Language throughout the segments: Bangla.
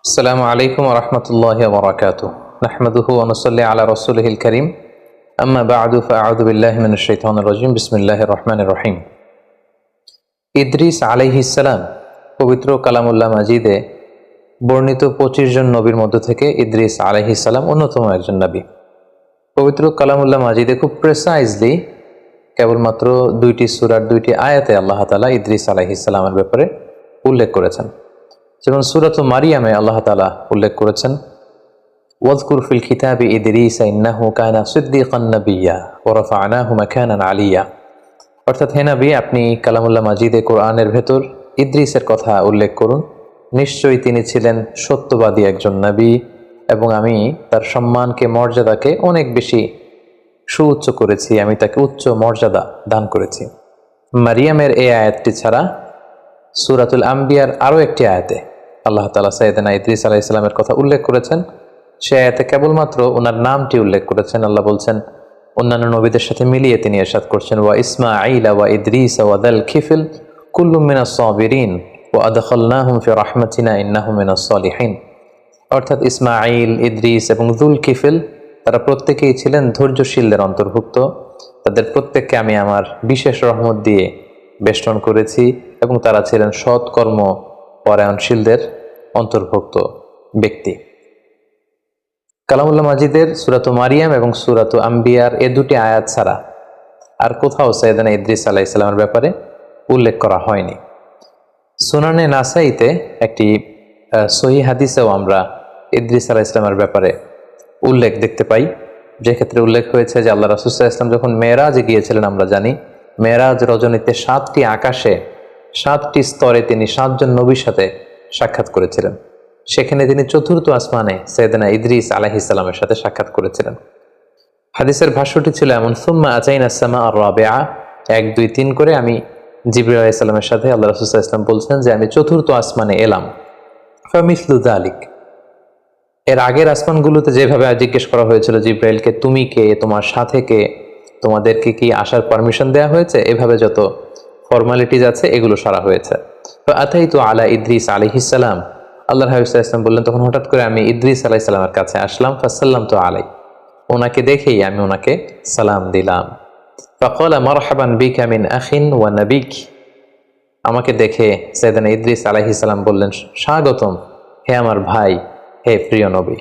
আসসালামু আলাইকুম ওয়া রাহমাতুল্লাহি ওয়া বারাকাতুহু নাহমাদুহু ওয়া নুসাল্লি আলা রাসূলিহিল কারীম আম্মা বা'দু ফাআউযু বিল্লাহি মিনাশ শাইতানির রাজীম বিসমিল্লাহির রহমানির রহিম। ইদ্রিস আলাইহিস সালাম পবিত্র কালামুল্লাহ মাজিদে বর্ণিত 25 জন নবীর মধ্য থেকে ইদ্রিস আলাইহিস সালাম অন্যতম একজন নবী। পবিত্র কালামুল্লাহ মাজিদে খুব প্রেসাইজলি কেবলমাত্র 2টি সূরার 2টি আয়াতে আল্লাহ তাআলা ইদ্রিস আলাইহিস সালামের ব্যাপারে উল্লেখ করেছেন। যেমন সূরাতুল মারিয়ামে আল্লাহ তাআলা উল্লেখ করেছেন, ওয়াজকুর ফিল কিতাবি ইদ্রিস ইন্নাহু কানা সিদ্দীকান নাবিয়্যা ওয়া রাফা'নাহু মাকানান আলিয়্যা। অর্থাৎ হে নবী, আপনি কালামুল্লাহ মাজিদে কোরআনের ভেতর ইদ্রিসের কথা উল্লেখ করুন। নিশ্চয়ই তিনি ছিলেন সত্যবাদী একজন নবী এবং আমি তার সম্মানকে, মর্যাদাকে অনেক বেশি সুউচ্চ করেছি, আমি তাকে উচ্চ মর্যাদা দান করেছি। মারিয়ামের এই আয়াতটি ছাড়া সূরাতুল আম্বিয়ার আরও একটি আয়াতে আল্লাহ তাআলা সাইয়েদনা ইদ্রিস আলাইহিস সালামের কথা উল্লেখ করেছেন। সে আয়াতে কেবলমাত্র ওনার নামটি উল্লেখ করেছেন। আল্লাহ বলছেন, অন্যান্য নবীদের সাথে মিলিয়ে তিনি ইরশাদ করছেন, ওয়া ইসমাঈলা ওয়া ইদ্রিস ওয়া যাল কিফল কুল্লুম মিনাস সাবিরিন ওয়া আদখালনাহুম ফি রাহমাতিনা ইন্নাহুম মিনাস সালিহিন। অর্থাৎ ইসমাঈল, ইদ্রিস এবং যুল কিফল তারা প্রত্যেকেই ছিলেন ধৈর্যশীলদের অন্তর্ভুক্ত। তাদের প্রত্যেককে আমি আমার বিশেষ রহমত দিয়ে বেষ্টন করেছি এবং তারা ছিলেন সৎকর্ম পরায়ণশীলদের অন্তর্ভুক্ত ব্যক্তি। কালামুল্লাহ মাজিদের সূরাতুল মারিয়াম এবং সূরাতুল আম্বিয়ার এ দুটি আয়াত ছাড়া আর কোথাও সাইয়েদনা ইদ্রিস আলাইহিস সালামের ব্যাপারে উল্লেখ করা হয়নি। সুনানে নাসাইতে একটি সহিহ হাদিসেও আমরা ইদ্রিস আলাইহিস সালামের ব্যাপারে উল্লেখ দেখতে পাই, যে ক্ষেত্রে উল্লেখ হয়েছে যে আল্লাহ রাসূল সাল্লাল্লাহু আলাইহি ওয়াসাল্লাম যখন মেরাজে গিয়েছিলেন, আমরা জানি মেরাজ রজনীতে 7টি আকাশে 7টি স্তরে তিনি 7 জন নবীর সাথে সাক্ষাৎ করেছিলেন। সেখানে তিনি চতুর্থ আসমানে সাইয়েদনা ইদ্রিস আলাইহিস সালামের সাথে সাক্ষাৎ করেছিলেন। হাদিসের ভাষ্যটি ছিল এমন, সুম্মা আতাইনা সামা আর-রাবিআ, 1 2 3 করে আমি জিবরিল আলাইহিস সালামের সাথে আল্লাহ রাসূল সাল্লাল্লাহু আলাইহি ওয়াসাল্লাম বলছেন যে আমি চতুর্থ আসমানে এলাম। ফামিসলু যালিক, এর আগের আসমানগুলোতে যেভাবে জিজ্ঞেস করা হয়েছিল জিবরাইলকে, তুমি কে, তোমার সাথে কে, তোমাদেরকে কি আসার পারমিশন দেওয়া হয়েছে, এভাবে যত ফর্মালিটিজ আছে এগুলো সারা হয়েছে। তো আতাইতু আলা ইদ্রিস আলাইহিস সালাম, আল্লাহর হাবিব সাল্লাল্লাহু আলাইহি ওয়াসাল্লাম বললেন, তখন হঠাৎ করে আমি ইদ্রিস আলাইহিস সালামের কাছে আসলাম। ফাসাল্লামতু আলাই, ওনাকে দেখেই আমি ওনাকে সালাম দিলাম। ফাকালা মারহাবান বিকা মিন আখিন ওয়া নাবিক, আমাকে দেখে সাইয়েদনা ইদ্রিস আলাইহিস সালাম বললেন, স্বাগতম হে আমার ভাই, হে প্রিয় নবী।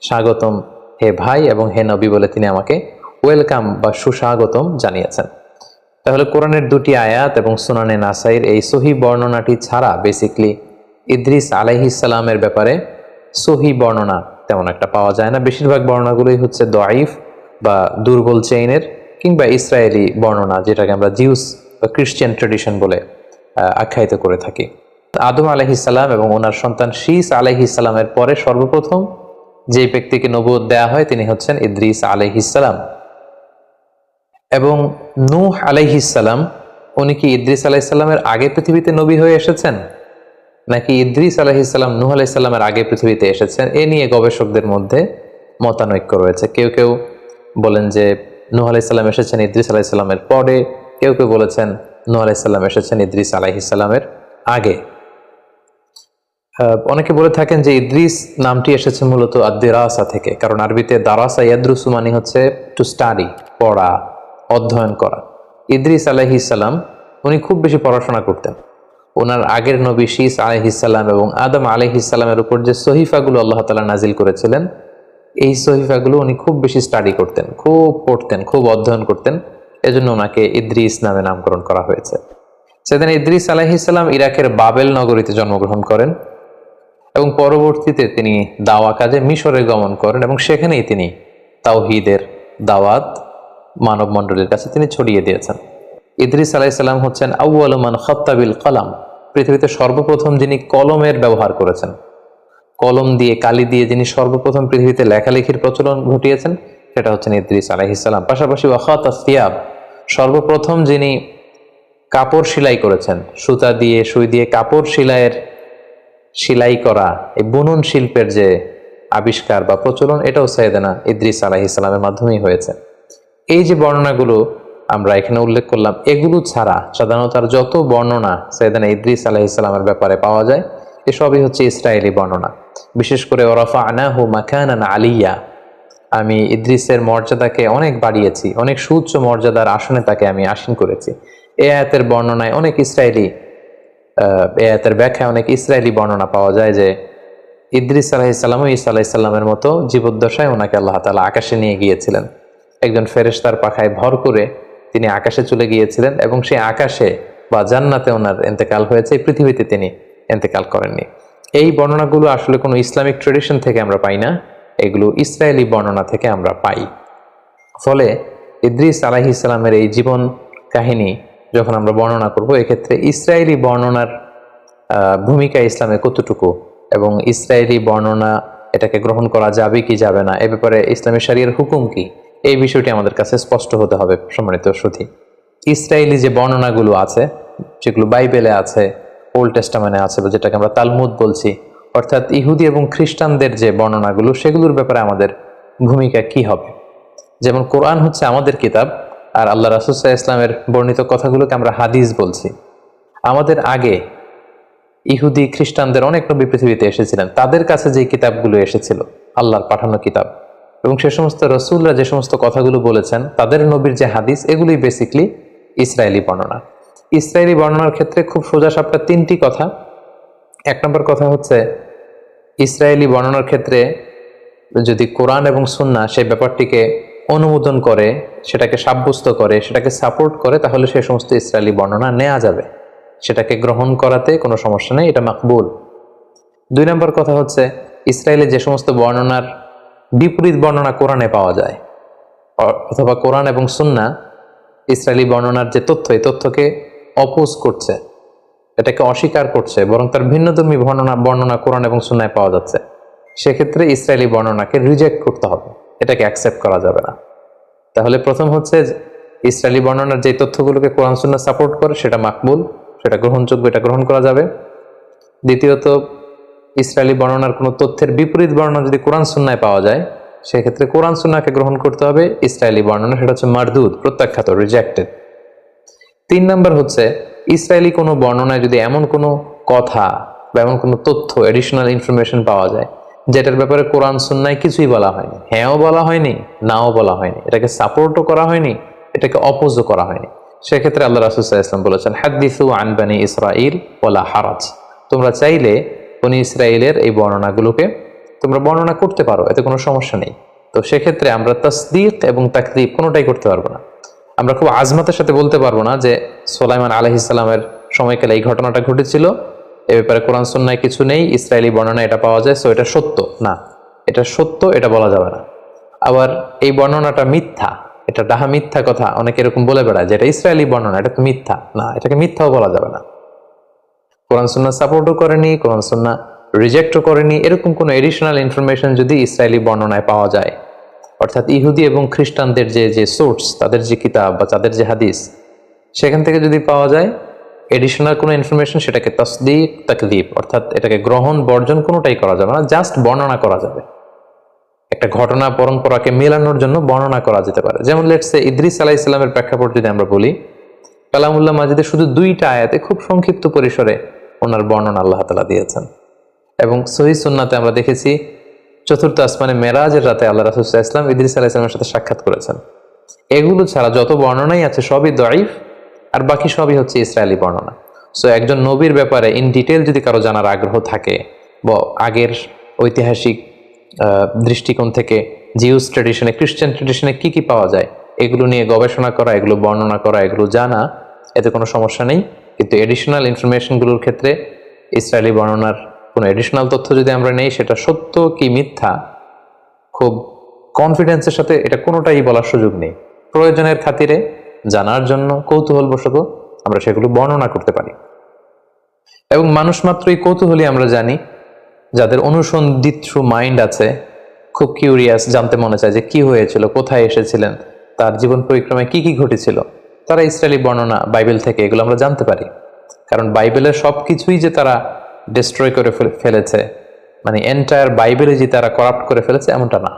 স্বাগতম হে ভাই এবং হে নবী বলে তিনি আমাকে ওয়েলকাম বা সুস্বাগতম জানিয়েছেন। তাহলে কোরআনের 2টি আয়াত এবং সুনানে নাসাইর এই সহিহ বর্ণনাটি ছাড়া বেসিকলি ইদ্রিস আলাইহিস সালামের ব্যাপারে সহিহ বর্ণনা তেমন একটা পাওয়া যায় না। বেশিরভাগ বর্ণনাগুলোই হচ্ছে দয়ীফ বা দুর্বল চেইনের কিংবা ইসরায়েলি বর্ণনা, যেটাকে আমরা জিউস বা খ্রিস্টান ট্রেডিশন বলে আখ্যায়িত করে থাকি। আদম আলাইহিস সালাম এবং ওনার সন্তান শীস আলাইহিস সালামের পরে সর্বপ্রথম যে ব্যক্তিকে নবুয়ত দেয়া হয় তিনি হচ্ছেন ইদ্রিস আলাইহিস সালাম। এবং নূহ আলাইহিস সালাম, উনি কি ইদ্রিস আলাইহিস সালামের আগে পৃথিবীতে নবী হয়ে এসেছেন, নাকি ইদ্রিস আলাইহিস সালাম নূহ আলাইহিস সালামের আগে পৃথিবীতে এসেছেন, এ নিয়ে গবেষকদের মধ্যে মতানৈক্য রয়েছে। কেউ কেউ বলেন যে নূহ আলাইহিস সালাম এসেছেন ইদ্রিস আলাইহিস সালামের পরে, কেউ কেউ বলেছেন নূহ আলাইহিস সালাম এসেছেন ইদ্রিস আলাইহিস সালামের আগে। অনেকে বলে থাকেন যে ইদ্রিস নামটি এসেছে মূলত আদ-দিরাসা থেকে, কারণ আরবিতে দারাসা ইয়াদরুসু মানে হচ্ছে টু স্টাডি, পড়া, অধ্যয়ন করা। ইদ্রিস আলাইহিস সালাম উনি খুব বেশি পড়াশোনা করতেন। ওনার আগের নবী শীস আলাইহিস সালাম এবং আদম আলাইহিস সালামের উপর যে সহিফাগুলো আল্লাহ তাআলা নাজিল করেছিলেন, এই সহিফাগুলো উনি খুব বেশি স্টাডি করতেন, খুব পড়তেন, খুব অধ্যয়ন করতেন। এজন্য ওনাকে ইদ্রিস নামে নামকরণ করা হয়েছে। সেদিন ইদ্রিস আলাইহিস সালাম ইরাকের বাবেল নগরীতে জন্মগ্রহণ করেন এবং পরবর্তীতে তিনি দাওয়া কাজে মিশরে গমন করেন এবং সেখানেই তিনি তাওহীদের দাওয়াত মানব মণ্ডলীর কাছে তিনি ছড়িয়ে দিয়েছেন। ইদ্রিস আলাইহিস সালাম হচ্ছেন আউয়ালু মান খাত্তা বিল কলম, পৃথিবীতে সর্বপ্রথম যিনি কলমের ব্যবহার করেছেন, কলম দিয়ে, কালি দিয়ে যিনি সর্বপ্রথম পৃথিবীতে লেখালেখির প্রচলন ঘটিয়েছেন, সেটা হচ্ছেন ইদ্রিস আলাইহিস সালাম। পাশাপাশি ওয়াখাতাস সিয়াব, সর্বপ্রথম যিনি কাপড় সেলাই করেছেন, সুতা দিয়ে, সুই দিয়ে কাপড় সেলাই করা, এই বুনন শিল্পের যে আবিষ্কার বা প্রচলন, এটাও সাইয়েদনা ইদ্রিস আলাইহিস সালামের মাধ্যমেই হয়েছে। এই যে বর্ণনাগুলো আমরা এখানে উল্লেখ করলাম, এগুলো ছাড়া সাধারণত আর যত বর্ণনা সাইয়েদনা ইদ্রিস আলাইহিস সালামের ব্যাপারে পাওয়া যায়, এসবই হচ্ছে ইসরায়েলি বর্ণনা। বিশেষ করে ওরাফা'নাহু মাকানান আলিয়া, আমি ইদ্রিসের মর্যাদাকে অনেক বাড়িয়েছি, অনেক সুউচ্চ মর্যাদার আসনে তাকে আমি আসীন করেছি। এ আয়াতের বর্ণনায় অনেক ইসরায়েলি এ আয়াতের ব্যাখ্যায় অনেক ইসরায়েলি বর্ণনা পাওয়া যায় যে ইদ্রিস আলাইহিসসালাম ও ঈসা আলাইহিসসালামের মতো জীবদ্দশায় ওনাকে আল্লাহ তাআলা আকাশে নিয়ে গিয়েছিলেন। একজন ফেরেশতার পাখায় ভর করে তিনি আকাশে চলে গিয়েছিলেন এবং সেই আকাশে বা জান্নাতে ওনার ইন্তেকাল হয়েছে, পৃথিবীতে তিনি ইন্তেকাল করেননি। এই বর্ণনাগুলো আসলে কোনো ইসলামিক ট্রেডিশন থেকে আমরা পাই না, এগুলো ইসরায়েলি বর্ণনা থেকে আমরা পাই। ফলে ইদ্রিস আলাইহিসসালামের এই জীবন কাহিনী যখন আমরা বর্ণনা করব, এক্ষেত্রে ইসরায়েলি বর্ণনার ভূমিকা ইসলামে কতটুকু এবং ইসরায়েলি বর্ণনা এটাকে গ্রহণ করা যাবে কি যাবে না, এ ব্যাপারে ইসলামী শরিয়ার হুকুম কি, এই বিষয়টি আমাদের কাছে স্পষ্ট হতে হবে। সম্মানিত সুধী, ইসরায়েলি যে বর্ণনাগুলো আছে, যেগুলো বাইবেলে আছে, ওল্ড টেস্টামেন্টে আছে, বা যেটাকে আমরা তালমুদ বলছি, অর্থাৎ ইহুদি এবং খ্রিস্টানদের যে বর্ণনাগুলো, সেগুলোর ব্যাপারে আমাদের ভূমিকা কি হবে। যেমন কোরআন হচ্ছে আমাদের কিতাব, আর আল্লাহ রাসূল সাল্লাল্লাহু আলাইহি ওয়াসাল্লামের বর্ণিত কথাগুলোকে আমরা হাদিস বলছি। আমাদের আগে ইহুদি খ্রিস্টানদের অনেক নবী পৃথিবীতে এসেছিলেন, তাদের কাছে যে কিতাবগুলো এসেছিল আল্লাহর পাঠানো কিতাব, এবং সে সমস্ত রসুলরা যে সমস্ত কথাগুলো বলেছেন, তাদের নবীর যে হাদিস, এগুলোই বেসিকলি ইসরায়েলি বর্ণনা। ইসরায়েলি বর্ণনার ক্ষেত্রে খুব সোজা সাপটা তিনটি কথা। এক নম্বর কথা হচ্ছে, ইসরায়েলি বর্ণনার ক্ষেত্রে যদি কোরআন এবং সুন্নাহ সেই ব্যাপারটিকে অনুমোদন করে, সেটাকে সাব্যস্ত করে, সেটাকে সাপোর্ট করে, তাহলে সেই সমস্ত ইসরায়েলি বর্ণনা নেওয়া যাবে, সেটাকে গ্রহণ করাতে কোনো সমস্যা নেই, এটা মাকবুল। দুই নম্বর কথা হচ্ছে, ইসরায়েলের যে সমস্ত বর্ণনার বিপরীত বর্ণনা কোরআনে পাওয়া যায়, অথবা কোরআন এবং সুন্নাহ ইসরায়েলি বর্ণনার যে তথ্য, এই তথ্যকে অপোজ করছে, এটাকে অস্বীকার করছে, বরং তার ভিন্নধর্মী বর্ণনা কোরআন এবং সুন্নায় পাওয়া যাচ্ছে, সেক্ষেত্রে ইসরায়েলি বর্ণনাকে রিজেক্ট করতে হবে, এটাকে অ্যাকসেপ্ট করা যাবে না। তাহলে প্রথম হচ্ছে, ইসরায়েলি বর্ণনার যে তথ্যগুলোকে কোরআন সুন্নাহ সাপোর্ট করে, সেটা মাকবুল, সেটা গ্রহণযোগ্য, এটা গ্রহণ করা যাবে। দ্বিতীয়ত, ইসরায়েলি বর্ণনার কোনো তথ্যের বিপরীত বর্ণনা যদি কোরআন সুন্নায় পাওয়া যায়, সেক্ষেত্রে কোরআন সুন্নাহকে গ্রহণ করতে হবে, ইসরায়েলি বর্ণনা সেটা হচ্ছে মারদুদ, প্রত্যাখ্যাত, রিজেক্টেড। তিন নম্বর হচ্ছে, ইসরায়েলি কোনো বর্ণনায় যদি এমন কোনো কথা বা এমন কোনো তথ্য, এডিশনাল ইনফরমেশন পাওয়া যায়, যেটার ব্যাপারে কোরআন সুন্নায় কিছুই বলা হয়নি, হ্যাঁও বলা হয়নি, নাও বলা হয়নি, এটাকে সাপোর্টও করা হয়নি, এটাকে অপোজও করা হয়নি, সেক্ষেত্রে আল্লাহ রাসূল সাল্লাল্লাহু আলাইহি ওয়াসাল্লাম বলেছেন, হাদ্দিসু আন বানি ইসরাঈল ওয়ালা হারাজ, তোমরা চাইলে বনি ইসরায়েলের এই বর্ণনাগুলোকে তোমরা বর্ণনা করতে পারো, এতে কোনো সমস্যা নেই। তো সেক্ষেত্রে আমরা তাসদীক এবং তাকযীব কোনোটাই করতে পারবো না। আমরা খুব আজমাতের সাথে বলতে পারবো না যে সুলাইমান আলাইহিস সালামের সময়কালে এই ঘটনাটা ঘটেছিল, এ ব্যাপারে কোরআন সুন্নায় কিছু নেই, ইসরায়েলি বর্ণনা এটা পাওয়া যায়, সো এটা সত্য না, এটা সত্য, এটা বলা যাবে না। আবার এই বর্ণনাটা মিথ্যা, এটা ডাহা মিথ্যা কথা অনেকে এরকম বলে বেড়ায় যে এটা ইসরায়েলি বর্ণনা, এটা তো মিথ্যা, না, এটাকে মিথ্যাও বলা যাবে না। কোরআন সুন্নাহ সাপোর্টও করেনি, কোরআন সুন্নাহ রিজেক্টও করেনি, এরকম কোনো এডিশনাল ইনফরমেশন যদি ইসরায়েলি বর্ণনায় পাওয়া যায়, অর্থাৎ ইহুদি এবং খ্রিস্টানদের যে সোর্স, তাদের যে কিতাব বা তাদের যে হাদিস, সেখান থেকে যদি পাওয়া যায় এডিশনাল কোনো ইনফরমেশন, সেটাকে তাসদীক তাকযীব, অর্থাৎ এটাকে গ্রহণ বর্জন কোনোটাই করা যাবে না, জাস্ট বর্ণনা করা যাবে। একটা ঘটনা পরম্পরাকে মেলানোর জন্য বর্ণনা করা যেতে পারে। যেমন লেটস সে ইদ্রিস আলাইহিস সালামের প্রেক্ষাপট যদি আমরা বলি, কালামুল্লাহ মাজিদে শুধু 2টা আয়াতে খুব সংক্ষিপ্ত পরিসরে ওনার বর্ণনা আল্লাহ তাআলা দিয়েছেন, এবং সহিহ সুন্নাতে আমরা দেখেছি 4র্থ আসমানে মেরাজের রাতে আল্লাহ রাসূল সাল্লাল্লাহু আলাইহি ওয়াসাল্লাম ইদ্রিস আলাইহিস সালামের সাথে সাক্ষাৎ করেছেন। এগুলো ছাড়া যত বর্ণনাই আছে সবই দাঈফ, আর বাকি সবই হচ্ছে ইসরায়েলি বর্ণনা। সো একজন নবীর ব্যাপারে ইন ডিটেল যদি কারো জানার আগ্রহ থাকে, বা আগের ঐতিহাসিক দৃষ্টিকোণ থেকে জিউস ট্রেডিশনে, খ্রিস্টান ট্রেডিশনে কি কি পাওয়া যায়, এগুলো নিয়ে গবেষণা করা, এগুলো বর্ণনা করা, এগুলো জানা, এতে কোনো সমস্যা নেই। কিন্তু এডিশনাল ইনফরমেশনগুলোর ক্ষেত্রে ইসরায়েলি বর্ণনার কোনো এডিশনাল তথ্য যদি আমরা নেই, সেটা সত্য কি মিথ্যা খুব কনফিডেন্সের সাথে এটা কোনোটাই বলার সুযোগ নেই। প্রয়োজনের খাতিরে, জানার জন্য, কৌতূহলবশত আমরা সেগুলো বর্ণনা করতে পারি। এবং মানুষ মাত্রই কৌতূহলী, আমরা জানি, যাদের অনুসন্ধিৎসু মাইন্ড আছে, খুব কিউরিয়াস, জানতে মনে চায় যে কি হয়েছিল, কোথায় এসেছিলেন, তার জীবন পরিক্রমায় কি কি ঘটেছিল, তারা ইসরায়েলি বর্ণনা বাইবেল থেকে এগুলো আমরা জানতে পারি। কারণ বাইবেলের সব কিছুই যে তারা ডিস্ট্রয় করে ফেলেছে, মানে এন্টায়ার বাইবেলে যে তারা করাপ্ট করে ফেলেছে, এমনটা না।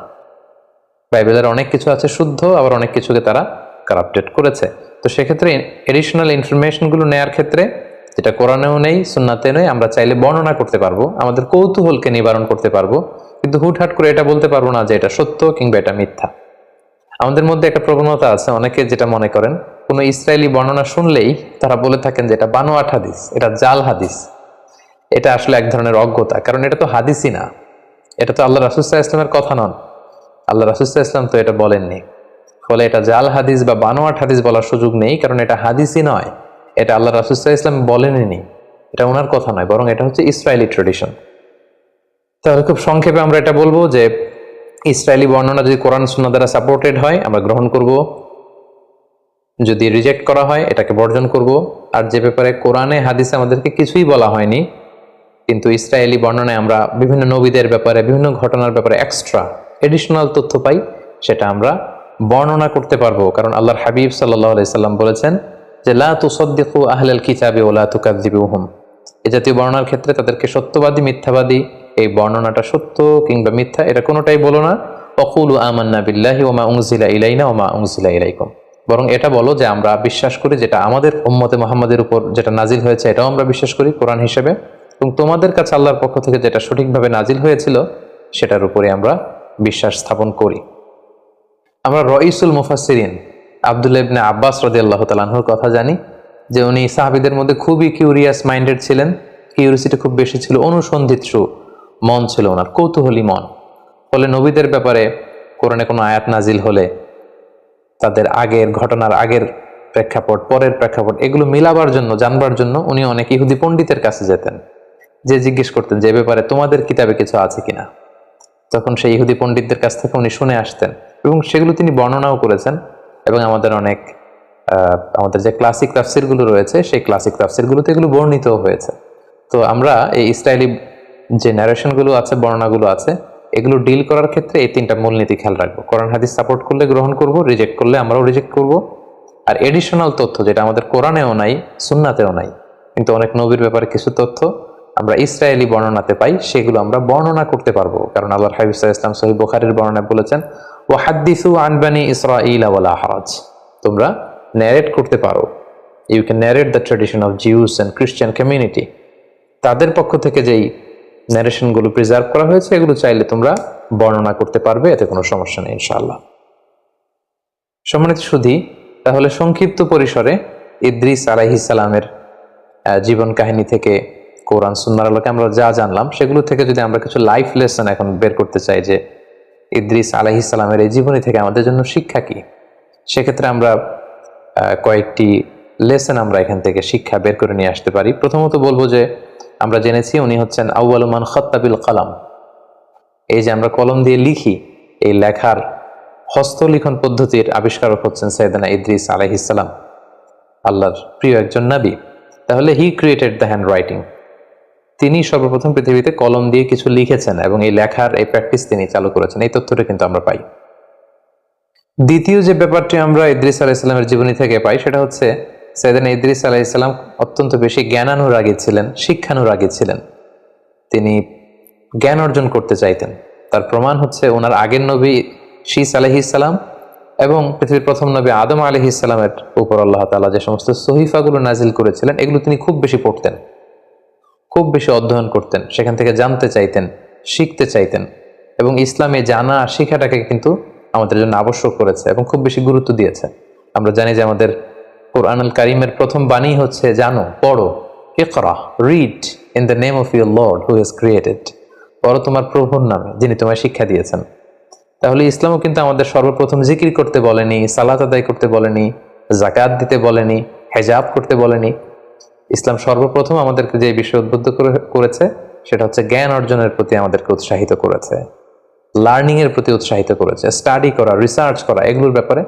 বাইবেলের অনেক কিছু আছে শুদ্ধ, আবার অনেক কিছুকে তারা কারাপ্টেড করেছে। তো সেক্ষেত্রে এডিশনাল ইনফরমেশনগুলো নেয়ার ক্ষেত্রে যেটা কোরআনেও নেই, সুন্নাতে নেই, আমরা চাইলে বর্ণনা করতে পারবো, আমাদের কৌতূহলকে নিবারণ করতে পারবো, কিন্তু হুটহাট করে এটা বলতে পারবো না যে এটা সত্য কিংবা এটা মিথ্যা। আমাদের মধ্যে একটা প্রবণতা আছে, অনেকে যেটা মনে করেন কোনো ইসরায়েলি বর্ণনা শুনলেই তারা বলে থাকেন যে এটা বানোয়াট হাদিস, এটা জাল হাদিস। এটা আসলে এক ধরনের অজ্ঞতা, কারণ এটা তো হাদিসই না, এটা তো আল্লাহ রাসূল সাল্লাল্লাহু আলাইহি ওয়াসাল্লামের কথা নন, আল্লাহ রাসূল সাল্লাল্লাহু আলাইহি ওয়াসাল্লাম তো এটা বলেননি। ফলে এটা জাল হাদিস বা বানোয়াট হাদিস বলার সুযোগ নেই, কারণ এটা হাদিসই নয়, এটা আল্লাহ রাসূল সাল্লাল্লাহু আলাইহি ওয়াসাল্লাম বলেননি, এটা ওনার কথা নয়, বরং এটা হচ্ছে ইসরায়েলি ট্রেডিশন। তাহলে খুব সংক্ষেপে আমরা এটা বলবো যে ইসরায়েলি বর্ণনা যদি কোরআন সুন্নাহ দ্বারা সাপোর্টেড হয় আমরা গ্রহণ করব, যদি রিজেক্ট করা হয় এটাকে বর্জন করব। আর যে ব্যাপারে কোরআনে হাদিসে আমাদেরকে কিছুই বলা হয়নি, কিন্তু ইসরায়েলি বর্ণনায় আমরা বিভিন্ন নবীদের ব্যাপারে, বিভিন্ন ঘটনার ব্যাপারে এক্সট্রা এডিশনাল তথ্য পাই, সেটা আমরা বর্ণনা করতে পারবো। কারণ আল্লাহর হাবিব সাল্লাল্লাহু আলাইহি সাল্লাম বলেছেন যে লা তুসাদ্দিকু আহলাল কিতাবি ওয়া লা তুকাযযিবুহুম, এই জাতীয় বর্ণনার ক্ষেত্রে তাদেরকে সত্যবাদী মিথ্যাবাদী, এই বর্ণনাটা সত্য কিংবা মিথ্যা এটা কোনোটাই বলো না। ওয়াকুলু আমান্না বিল্লাহি ওয়া মা উনজিলা ইলাইনা ওয়া মা উনজিলা ইলাইকুম, বরং এটা বলো যে আমরা বিশ্বাস করি যেটা আমাদের উম্মতে মুহাম্মাদের উপর যেটা নাজিল হয়েছে এটাও আমরা বিশ্বাস করি কোরআন হিসেবে, এবং তোমাদের কাছে আল্লাহর পক্ষ থেকে যেটা সঠিকভাবে নাজিল হয়েছিল সেটার উপরে আমরা বিশ্বাস স্থাপন করি। আমরা রঈসুল মুফাসসিরিন আব্দুল্লাহ ইবনে আব্বাস রাদিয়াল্লাহু তাআলা আনহুর কথা জানি যে উনি সাহাবীদের মধ্যে খুবই কিউরিয়াস মাইন্ডেড ছিলেন, কিউরিয়াসিটি খুব বেশি ছিল, অনুসন্ধিৎসু মন ছিল ওনার, কৌতূহলী মন। ফলে নবীদের ব্যাপারে কোরআনে কোনো আয়াত নাজিল হলে তাদের আগের ঘটনার আগের প্রেক্ষাপট, পরের প্রেক্ষাপট, এগুলো মিলাবার জন্য, জানবার জন্য উনি অনেক ইহুদি পণ্ডিতের কাছে যেতেন, যে জিজ্ঞেস করতেন যে ব্যাপারে তোমাদের কিতাবে কিছু আছে কিনা। তখন সেই ইহুদি পণ্ডিতদের কাছ থেকে উনি শুনে আসতেন এবং সেগুলো তিনি বর্ণনাও করেছেন। এবং আমাদের অনেক আমাদের যে ক্লাসিক তাফসিরগুলো রয়েছে সেই ক্লাসিক তাফসিরগুলোতে এগুলো বর্ণিতও হয়েছে। তো আমরা এই ইসরায়েলি যে ন্যারেশনগুলো আছে, বর্ণনাগুলো আছে, এগুলো ডিল করার ক্ষেত্রে এই তিনটা মূলনীতি খেয়াল রাখবো। কোরআন হাদিস সাপোর্ট করলে গ্রহণ করব, রিজেক্ট করলে আমরাও রিজেক্ট করব। আর এডিশনাল তথ্য যেটা আমাদের কোরআনেও নাই, সুন্নাতেও নাই, কিন্তু অনেক নবীর ব্যাপারে কিছু তথ্য আমরা ইসরায়েলি বর্ণনাতে পাই, সেগুলো আমরা বর্ণনা করতে পারবো। কারণ আল্লাহর হাবিব সাল্লাল্লাহু আলাইহি ওয়াসাল্লাম সহিহ বুখারীর বর্ণনায় বলেছেন ওয়া হাদ্দিসু আন বানি ইসরাঈল ওয়ালা হারাজ, তোমরা ন্যারেট করতে পারো, you can narrate the tradition of Jews and Christian community. তাদের পক্ষ থেকে যেই ন্যারেশনগুলো প্রিজার্ভ করা হয়েছে এগুলো চাইলে তোমরা বর্ণনা করতে পারবে, এতে কোনো সমস্যা নেই ইনশাআল্লাহ। সম্মানিত সুধী, তাহলে সংক্ষিপ্ত পরিসরে ইদ্রিস আলাইহিস সালামের জীবন কাহিনী থেকে কোরআন সুন্নাহর আলোকে আমরা যা জানলাম, সেগুলো থেকে যদি আমরা কিছু লাইফ লেসন এখন বের করতে চাই যে ইদ্রিস আলাইহিস সালামের এই জীবনী থেকে আমাদের জন্য শিক্ষা কি, সেক্ষেত্রে আমরা কয়েকটি লেসন আমরা এখান থেকে শিক্ষা বের করে নিয়ে আসতে পারি। প্রথমত বলবো যে আমরা জেনেছি উনি হচ্ছেন আউয়ালু মান খাত্তা বিল কলম, এই যে আমরা কলম দিয়ে লিখি, এই লেখার হস্তলিখন পদ্ধতির আবিষ্কারক হচ্ছেন সাইয়েদনা ইদ্রিস আলাইহিস সালাম, আল্লাহর প্রিয় একজন নবী। তাহলে হি ক্রিয়েটেড দ্য হ্যান্ড রাইটিং, তিনি সর্বপ্রথম পৃথিবীতে কলম দিয়ে কিছু লিখেছেন এবং এই লেখার এই প্র্যাকটিস তিনি চালু করেছেন, এই তথ্যটা কিন্তু আমরা পাই। দ্বিতীয় যে ব্যাপারটি আমরা ইদ্রিস আলাইহিস সালামের জীবনী থেকে পাই সেটা হচ্ছে সাইয়েদনা ইদ্রিস আলাইহিস সালাম অত্যন্ত বেশি জ্ঞানানুরাগী ছিলেন, শিক্ষানুরাগী ছিলেন, তিনি জ্ঞান অর্জন করতে চাইতেন। তার প্রমাণ হচ্ছে ওনার আগের নবী শীস আলাইহিস সালাম এবং পৃথিবীর প্রথম নবী আদম আলাইহিস সালামের উপর আল্লাহ তাআলা যে সমস্ত সহিফাগুলো নাজিল করেছিলেন এগুলো তিনি খুব বেশি পড়তেন, খুব বেশি অধ্যয়ন করতেন, সেখান থেকে জানতে চাইতেন, শিখতে চাইতেন, এবং ইসলামে জানা শিখাটাকে কিন্তু আমাদের জন্য আবশ্যক করেছে এবং খুব বেশি গুরুত্ব দিয়েছে। আমরা জানি যে আমাদের কোরআনুল কারীমের প্রথম বাণী হচ্ছে জানো, পড়ো, ইকরা, read in the name of your lord who has created, পড়ো তোমার প্রভুর নামে যিনি তোমায় শিক্ষা দিয়েছেন। তাহলে ইসলামও কিন্তু আমাদের সর্বপ্রথম জিকির করতে বলেনি, সালাত আদায় করতে বলেনি, যাকাত দিতে বলেনি, হেজাব করতে বলেনি। ইসলাম সর্বপ্রথম আমাদেরকে যে বিষয় উদ্বুদ্ধ করেছে সেটা হচ্ছে জ্ঞান অর্জনের প্রতি আমাদেরকে উৎসাহিত করেছে, লার্নিং এর প্রতি উৎসাহিত করেছে, স্টাডি করা, রিসার্চ করা, এগুলোর ব্যাপারে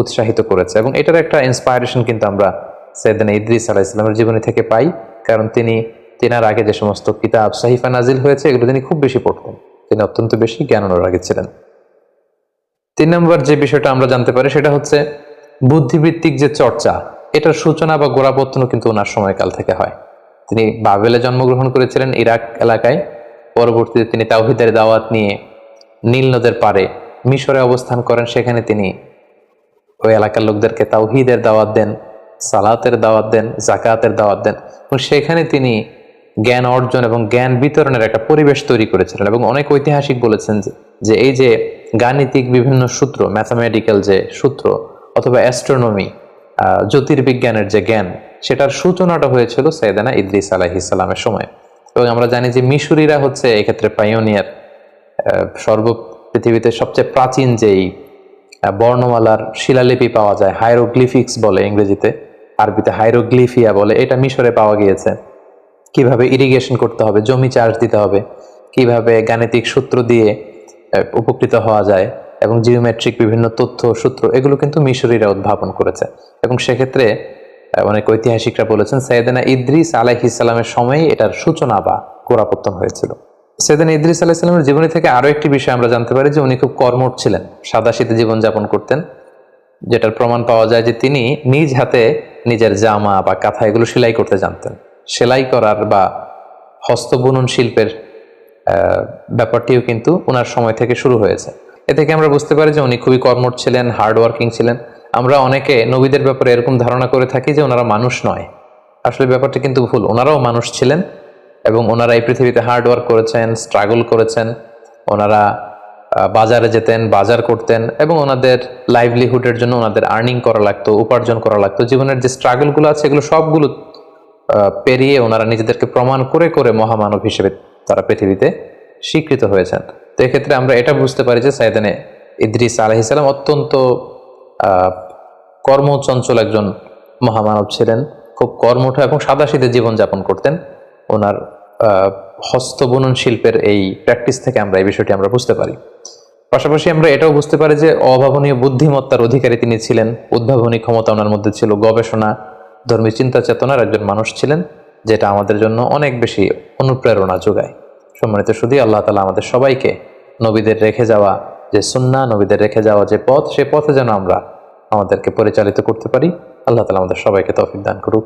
উৎসাহিত করেছে। এবং এটার একটা ইন্সপায়ারেশন কিন্তু আমরা সাইয়েদনা ইদ্রিস আলাইহিস সালামের জীবনী থেকে পাই, কারণ তিনার আগে যে সমস্ত কিতাব সাহিফা নাজিল হয়েছে এগুলো তিনি খুব বেশি পড়তেন, তিনি অত্যন্ত বেশি জ্ঞান অনুরাগী ছিলেন। 3 নম্বর যে বিষয়টা আমরা জানতে পারি সেটা হচ্ছে বুদ্ধিবৃত্তিক যে চর্চা, এটার সূচনা বা গোড়াপত্তন কিন্তু ওনার সময়কাল থেকে হয়। তিনি বাবেলে জন্মগ্রহণ করেছিলেন, ইরাক এলাকায়। পরবর্তীতে তিনি তাওহীদের দাওয়াত নিয়ে নীল নদের পারে মিশরে অবস্থান করেন, সেখানে তিনি ওই এলাকার লোকদেরকে তাওহীদের দাওয়াত দেন, সালাতের দাওয়াত দেন, জাকাতের দাওয়াত দেন, এবং সেখানে তিনি জ্ঞান অর্জন এবং জ্ঞান বিতরণের একটা পরিবেশ তৈরি করেছিলেন। এবং অনেক ঐতিহাসিক বলেছেন যে এই যে গাণিতিক বিভিন্ন সূত্র, ম্যাথামেটিক্যাল যে সূত্র অথবা অ্যাস্ট্রোনমি, জ্যোতির্বিজ্ঞানের যে জ্ঞান, সেটার সূচনাটা হয়েছিল সাইয়েদানা ইদ্রিস আলাইহিস সালামের সময়। এবং আমরা জানি যে মিশরীরা হচ্ছে এক্ষেত্রে পাইওনিয়ার। পৃথিবীতে সবচেয়ে প্রাচীন যেই বর্ণমালার শিলালিপি পাওয়া যায়, হাইরোগ্লিফিক্স বলে ইংরেজিতে, আরবিতে হাইরোগ্লিফিয়া বলে, এটা মিশরে পাওয়া গিয়েছে। কিভাবে ইরিগেশন করতে হবে, জমি চাষ দিতে হবে, কিভাবে গাণিতিক সূত্র দিয়ে উপকৃত হওয়া যায়, এবং জিওমেট্রিক বিভিন্ন তথ্য সূত্র, এগুলো কিন্তু মিশরীরা উদ্ভাবন করেছে। এবং সেক্ষেত্রে অনেক ঐতিহাসিকরা বলেছেন সাইয়েদানা ইদ্রিস আলাইহিস সালামের সময় এটার সূচনা বা গোড়াপত্তন হয়েছিল। সাইয়েদানা ইদ্রিস আলাইহিস সালামের জীবনী থেকে আরো একটি বিষয় আমরা জানতে পারি যে উনি খুব কর্মঠ ছিলেন, সাদাসিধে জীবনযাপন করতেন, যেটার প্রমাণ পাওয়া যায় যে তিনি নিজ হাতে নিজের জামা বা কাঁথা এগুলো সেলাই করতে জানতেন। সেলাই করার বা হস্তবুনন শিল্পের ব্যাপারটিও কিন্তু ওনার সময় থেকে শুরু হয়েছে। এ থেকে আমরা বুঝতে পারি যে উনি খুবই কর্মঠ ছিলেন, হার্ড ওয়ার্কিং ছিলেন। আমরা অনেকে নবীদের ব্যাপারে এরকম ধারণা করে থাকি যে ওনারা মানুষ নয়, আসলে ব্যাপারটা কিন্তু ভুল। ওনারাও মানুষ ছিলেন এবং ওনারা এই পৃথিবীতে হার্ড ওয়ার্ক করেছেন, স্ট্রাগল করেছেন। ওনারা বাজারে যেতেন, বাজার করতেন, এবং ওনাদের লাইভলিহুডের জন্য ওনাদের আর্নিং করা লাগতো, উপার্জন করা লাগতো। জীবনের যে স্ট্রাগলগুলো আছে এগুলো সবগুলো পেরিয়ে ওনারা নিজেদেরকে প্রমাণ করে করে মহামানব হিসেবে তারা পৃথিবীতে স্বীকৃত হয়েছেন। তো এক্ষেত্রে আমরা এটা বুঝতে পারি যে সাইয়েদানা ইদ্রিস আলাইহিস সালাম অত্যন্ত কর্মচঞ্চল একজন মহামানব ছিলেন, খুব কর্মঠ এবং সাদাসিধে জীবনযাপন করতেন। ওনার হস্তবুনন শিল্পের এই প্র্যাকটিস থেকে আমরা এই বিষয়টি আমরা বুঝতে পারি। পাশাপাশি আমরা এটাও বুঝতে পারি যে অভাবনীয় বুদ্ধিমত্তার অধিকারী তিনি ছিলেন, উদ্ভাবনী ক্ষমতা ওনার মধ্যে ছিল, গবেষণা, ধর্মী চিন্তা চেতনার একজন মানুষ ছিলেন, যেটা আমাদের জন্য অনেক বেশি অনুপ্রেরণা যোগায়। সম্মানিত শুধু আল্লাহ তাআলা আমাদের সবাইকে নবীদের রেখে যাওয়া যে সুন্নাহ, নবীদের রেখে যাওয়া যে পথ, সে পথে যেন আমরা আমাদেরকে পরিচালিত করতে পারি। আল্লাহ তাআলা আমাদের সবাইকে তৌফিক দান করুক।